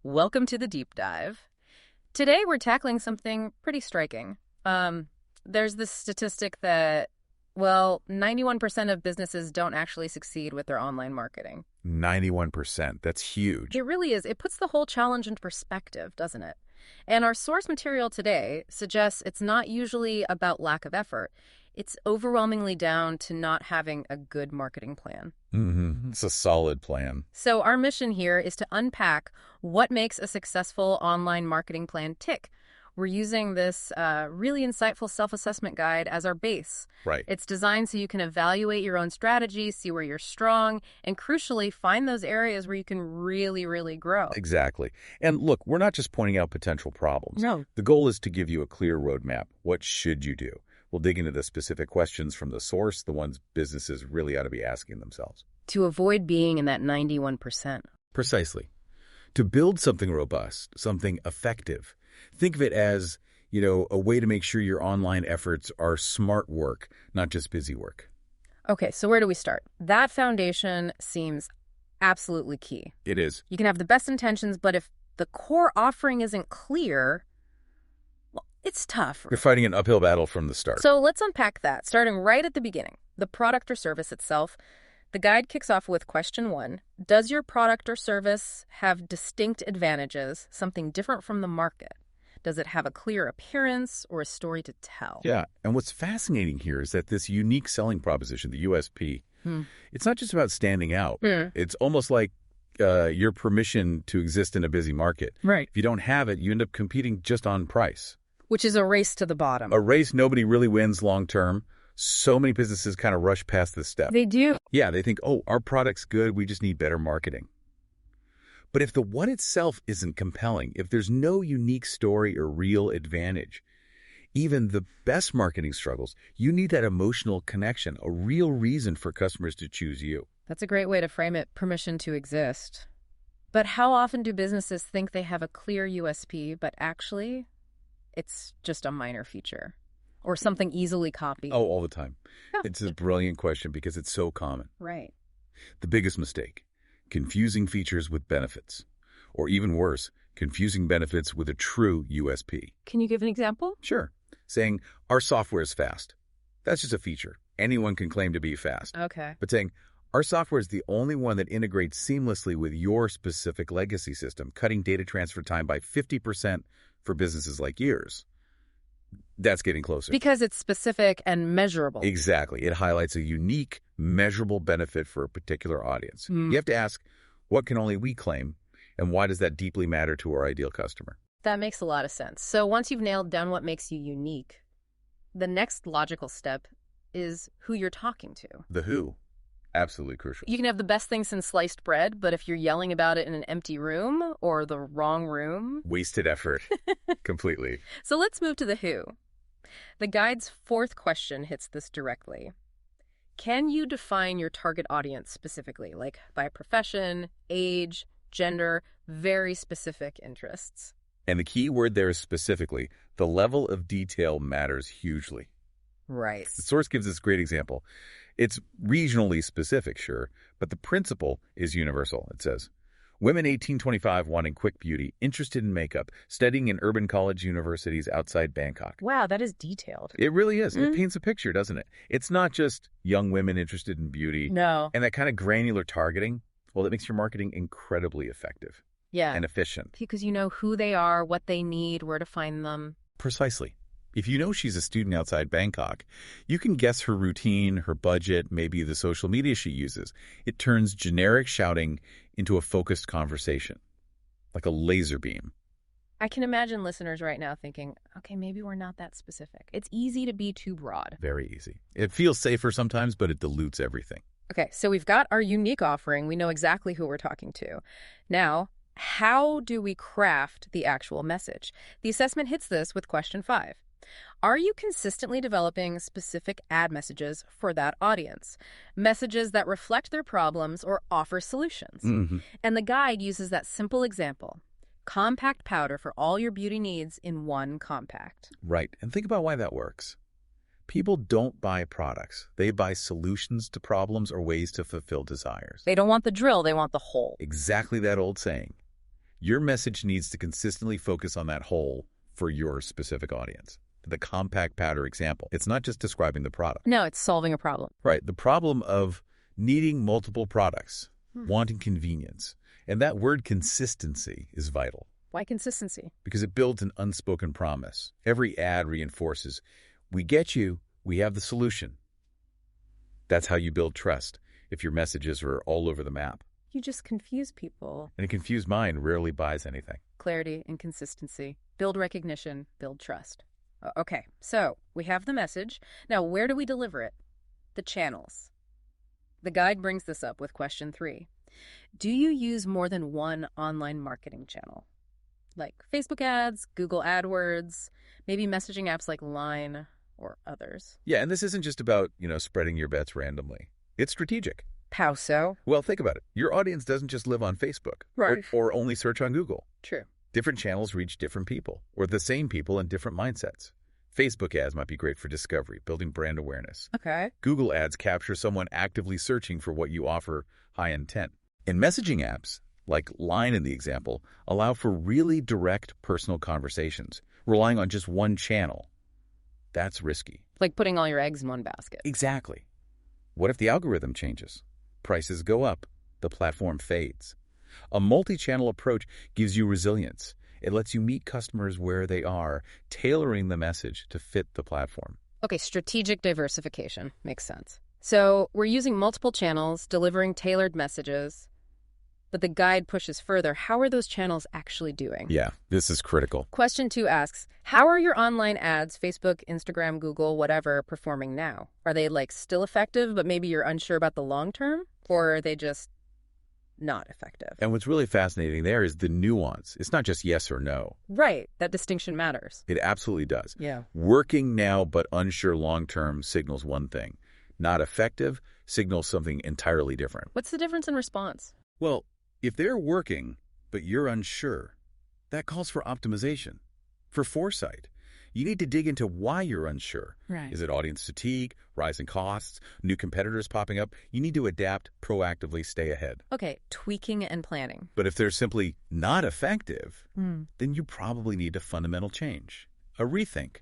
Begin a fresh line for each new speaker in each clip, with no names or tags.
Welcome to the deep dive. Today we're tackling something pretty striking. There's this statistic that, 91% of businesses don't actually succeed with their online marketing.
91%. That's huge.
It really is. It puts the whole challenge into perspective, doesn't it? And our source material today suggests it's not usually about lack of effort. It's overwhelmingly down to not having a good marketing plan.
It's a solid plan.
So our mission here is to unpack what makes a successful online marketing plan tick. We're using this really insightful self-assessment guide as our base.
Right.
It's designed so you can evaluate your own strategy, see where you're strong, and crucially, find those areas where you can really, really grow.
Exactly. And look, we're not just pointing out potential problems.
No.
The goal is to give you a clear roadmap. What should you do? We'll dig into the specific questions from the source, the ones businesses really ought to be asking themselves.
To avoid being in that 91%.
Precisely. To build something robust, something effective, think of it as, a way to make sure your online efforts are smart work, not just busy work.
Okay, so where do we start? That foundation seems absolutely key.
It is.
You can have the best intentions, but if the core offering isn't clear, it's tough.
You're fighting an uphill battle from the start.
So let's unpack that, starting right at the beginning. The product or service itself. The guide kicks off with question 1. Does your product or service have distinct advantages, something different from the market? Does it have a clear appearance or a story to tell?
Yeah, and what's fascinating here is that this unique selling proposition, the USP, it's not just about standing out. It's almost like your permission to exist in a busy market.
Right.
If you don't have it, you end up competing just on price.
Which is a race to the bottom.
A race nobody really wins long term. So many businesses kind of rush past this step.
They do.
Yeah, they think, our product's good, we just need better marketing. But if the what itself isn't compelling, if there's no unique story or real advantage, even the best marketing struggles, you need that emotional connection, a real reason for customers to choose you.
That's a great way to frame it, permission to exist. But how often do businesses think they have a clear USP, but actually it's just a minor feature or something easily copied?
Oh, all the time.
Yeah.
It's a brilliant question because it's so common.
Right.
The biggest mistake, confusing features with benefits. Or even worse, confusing benefits with a true USP.
Can you give an example?
Sure. Saying, our software is fast. That's just a feature. Anyone can claim to be fast.
Okay.
But saying, our software is the only one that integrates seamlessly with your specific legacy system, cutting data transfer time by 50% for businesses like yours. That's getting closer.
Because it's specific and measurable.
Exactly. It highlights a unique, measurable benefit for a particular audience. You have to ask, what can only we claim, and why does that deeply matter to our ideal customer?
That makes a lot of sense. So once you've nailed down what makes you unique, the next logical step is who you're talking to.
The who. Absolutely crucial.
You can have the best thing since sliced bread, but if you're yelling about it in an empty room or the wrong room...
Wasted effort. Completely.
So let's move to the who. The guide's 4th question hits this directly. Can you define your target audience specifically, like by profession, age, gender, very specific interests?
And the key word there is specifically. The level of detail matters hugely.
Right.
The source gives this great example. It's regionally specific, sure, but the principle is universal. It says, women 18-25 wanting quick beauty, interested in makeup, studying in urban college universities outside Bangkok.
Wow, that is detailed.
It really is. It paints a picture, doesn't it? It's not just young women interested in beauty.
No.
And that kind of granular targeting, well, that makes your marketing incredibly effective.
Yeah.
And efficient.
Because you know who they are, what they need, where to find them.
Precisely. If you know she's a student outside Bangkok, you can guess her routine, her budget, maybe the social media she uses. It turns generic shouting into a focused conversation, like a laser beam.
I can imagine listeners right now thinking, okay, maybe we're not that specific. It's easy to be too broad.
Very easy. It feels safer sometimes, but it dilutes everything.
Okay, so we've got our unique offering. We know exactly who we're talking to. Now, how do we craft the actual message? The assessment hits this with question 5. Are you consistently developing specific ad messages for that audience? Messages that reflect their problems or offer solutions. And the guide uses that simple example. Compact powder for all your beauty needs in one compact.
Right. And think about why that works. People don't buy products. They buy solutions to problems or ways to fulfill desires.
They don't want the drill, they want the whole.
Exactly that old saying. Your message needs to consistently focus on that whole for your specific audience. The compact powder example. It's not just describing the product.
No, it's solving a problem.
Right. The problem of needing multiple products, wanting convenience. And that word consistency is vital.
Why consistency?
Because it builds an unspoken promise. Every ad reinforces, we get you, we have the solution. That's how you build trust if your messages are all over the map.
You just confuse people.
And a confused mind rarely buys anything.
Clarity and consistency. Build recognition, build trust. Okay, so we have the message. Now, where do we deliver it? The channels. The guide brings this up with question 3. Do you use more than one online marketing channel? Like Facebook ads, Google AdWords, maybe messaging apps like Line or others?
Yeah, and this isn't just about, spreading your bets randomly. It's strategic.
How so?
Well, think about it. Your audience doesn't just live on Facebook.
Right.
Or only search on Google.
True.
Different channels reach different people, or the same people in different mindsets. Facebook ads might be great for discovery, building brand awareness.
Okay.
Google ads capture someone actively searching for what you offer, high intent. And messaging apps, like Line in the example, allow for really direct personal conversations, relying on just one channel. That's risky.
Like putting all your eggs in one basket.
Exactly. What if the algorithm changes? Prices go up, the platform fades. A multi-channel approach gives you resilience. It lets you meet customers where they are, tailoring the message to fit the platform.
Okay, strategic diversification. Makes sense. So we're using multiple channels, delivering tailored messages, but the guide pushes further. How are those channels actually doing?
Yeah, this is critical.
Question 2 asks, how are your online ads, Facebook, Instagram, Google, whatever, performing now? Are they still effective, but maybe you're unsure about the long term? Or are they just not effective?
And what's really fascinating there is the nuance. It's not just yes or no.
Right. That distinction matters.
It absolutely does.
Yeah.
Working now but unsure long-term signals one thing. Not effective signals something entirely different.
What's the difference in response?
Well, if they're working but you're unsure, that calls for optimization, for foresight. You need to dig into why you're unsure.
Right.
Is it audience fatigue, rising costs, new competitors popping up? You need to adapt, proactively stay ahead.
Okay, tweaking and planning.
But if they're simply not effective, then you probably need a fundamental change, a rethink,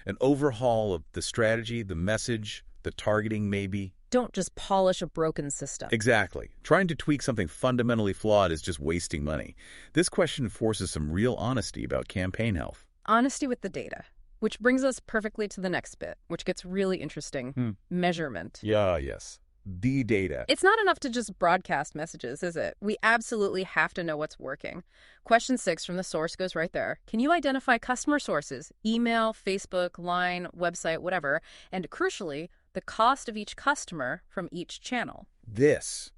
an overhaul of the strategy, the message, the targeting maybe.
Don't just polish a broken system.
Exactly. Trying to tweak something fundamentally flawed is just wasting money. This question forces some real honesty about campaign health.
Honesty with the data, which brings us perfectly to the next bit, which gets really interesting. Measurement.
Yes. The data.
It's not enough to just broadcast messages, is it? We absolutely have to know what's working. Question 6 from the source goes right there. Can you identify customer sources, email, Facebook, Line, website, whatever, and crucially, the cost of each customer from each channel?
This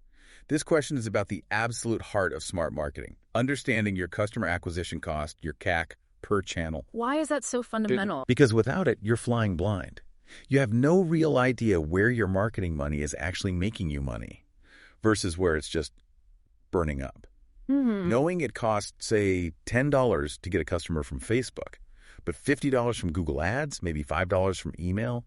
question is about the absolute heart of smart marketing. Understanding your customer acquisition cost, your CAC, per channel.
Why is that so fundamental?
Because without it, you're flying blind. You have no real idea where your marketing money is actually making you money versus where it's just burning up. Knowing it costs, say, $10 to get a customer from Facebook, but $50 from Google Ads, maybe $5 from email,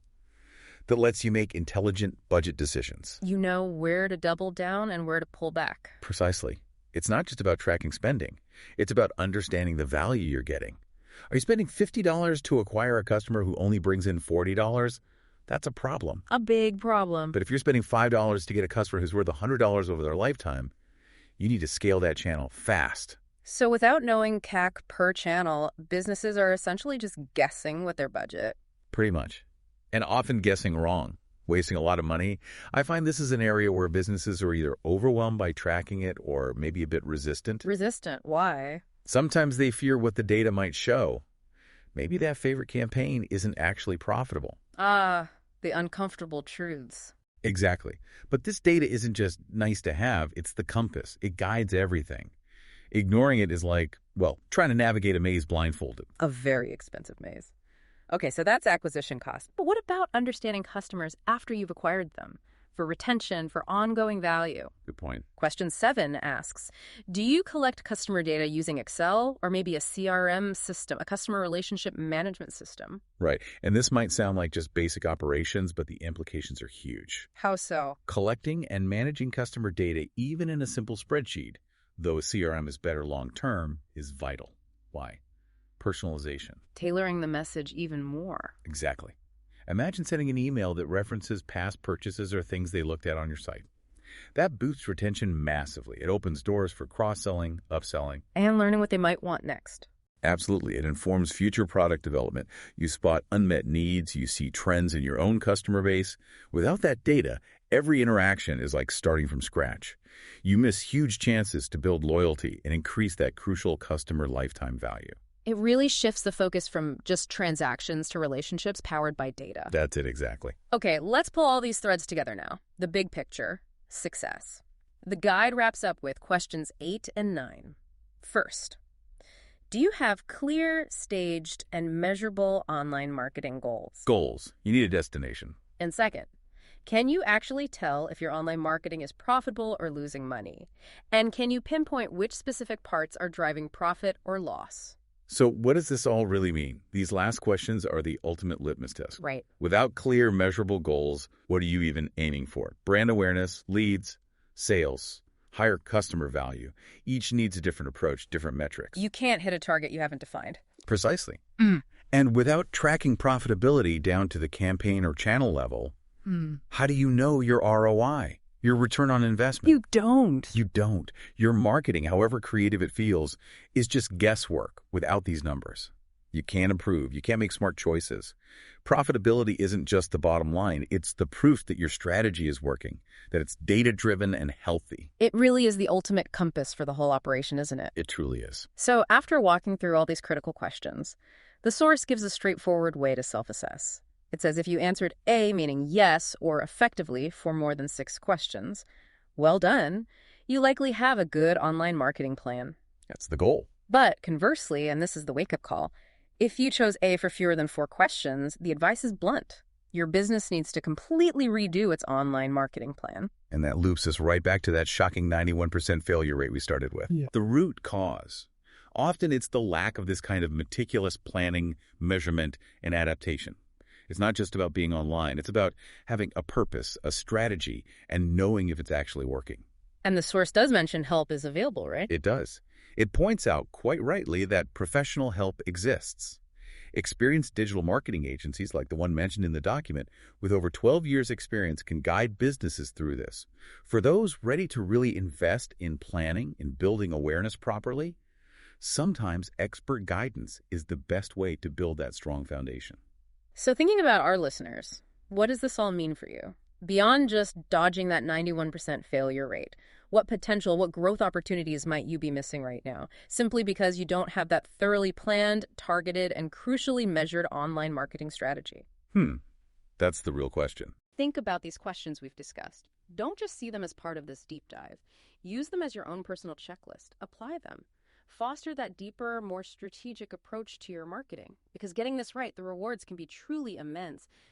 that lets you make intelligent budget decisions.
You know where to double down and where to pull back.
Precisely. It's not just about tracking spending. It's about understanding the value you're getting. Are you spending $50 to acquire a customer who only brings in $40? That's a problem.
A big problem.
But if you're spending $5 to get a customer who's worth $100 over their lifetime, you need to scale that channel fast.
So without knowing CAC per channel, businesses are essentially just guessing with their budget.
Pretty much. And often guessing wrong, wasting a lot of money. I find this is an area where businesses are either overwhelmed by tracking it or maybe a bit resistant.
Resistant? Why?
Sometimes they fear what the data might show. Maybe that favorite campaign isn't actually profitable.
Ah, the uncomfortable truths.
Exactly. But this data isn't just nice to have, it's the compass. It guides everything. Ignoring it is like, trying to navigate a maze blindfolded.
A very expensive maze. Okay, so that's acquisition cost. But what about understanding customers after you've acquired them? For retention, for ongoing value?
Good point.
Question 7 asks, do you collect customer data using Excel or maybe a CRM system, a customer relationship management system?
Right. And this might sound like just basic operations, but the implications are huge.
How so?
Collecting and managing customer data, even in a simple spreadsheet, though a CRM is better long-term, is vital. Why? Personalization.
Tailoring the message even more.
Exactly. Imagine sending an email that references past purchases or things they looked at on your site. That boosts retention massively. It opens doors for cross-selling, upselling.
And learning what they might want next.
Absolutely. It informs future product development. You spot unmet needs. You see trends in your own customer base. Without that data, every interaction is like starting from scratch. You miss huge chances to build loyalty and increase that crucial customer lifetime value.
It really shifts the focus from just transactions to relationships powered by data.
That's it, exactly.
Okay, let's pull all these threads together now. The big picture, success. The guide wraps up with questions 8 and 9. First, do you have clear, staged, and measurable online marketing goals?
Goals. You need a destination.
And second, can you actually tell if your online marketing is profitable or losing money? And can you pinpoint which specific parts are driving profit or loss?
So what does this all really mean? These last questions are the ultimate litmus test.
Right.
Without clear, measurable goals, what are you even aiming for? Brand awareness, leads, sales, higher customer value. Each needs a different approach, different metrics.
You can't hit a target you haven't defined.
Precisely. And without tracking profitability down to the campaign or channel level, how do you know your ROI, your return on investment?
You don't.
You don't. Your marketing, however creative it feels, is just guesswork without these numbers. You can't improve. You can't make smart choices. Profitability isn't just the bottom line. It's the proof that your strategy is working, that it's data-driven and healthy.
It really is the ultimate compass for the whole operation, isn't it?
It truly is.
So after walking through all these critical questions, the source gives a straightforward way to self-assess. It says if you answered A, meaning yes or effectively for more than 6 questions, well done, you likely have a good online marketing plan.
That's the goal.
But conversely, and this is the wake-up call, if you chose A for fewer than 4 questions, the advice is blunt. Your business needs to completely redo its online marketing plan.
And that loops us right back to that shocking 91% failure rate we started with.
Yeah.
The root cause. Often it's the lack of this kind of meticulous planning, measurement, and adaptation. It's not just about being online. It's about having a purpose, a strategy, and knowing if it's actually working.
And the source does mention help is available, right?
It does. It points out, quite rightly, that professional help exists. Experienced digital marketing agencies, like the one mentioned in the document, with over 12 years' experience can guide businesses through this. For those ready to really invest in planning and building awareness properly, sometimes expert guidance is the best way to build that strong foundation.
So thinking about our listeners, what does this all mean for you? Beyond just dodging that 91% failure rate, what growth opportunities might you be missing right now, simply because you don't have that thoroughly planned, targeted, and crucially measured online marketing strategy?
That's the real question.
Think about these questions we've discussed. Don't just see them as part of this deep dive. Use them as your own personal checklist. Apply them. Foster that deeper, more strategic approach to your marketing. Because getting this right, the rewards can be truly immense.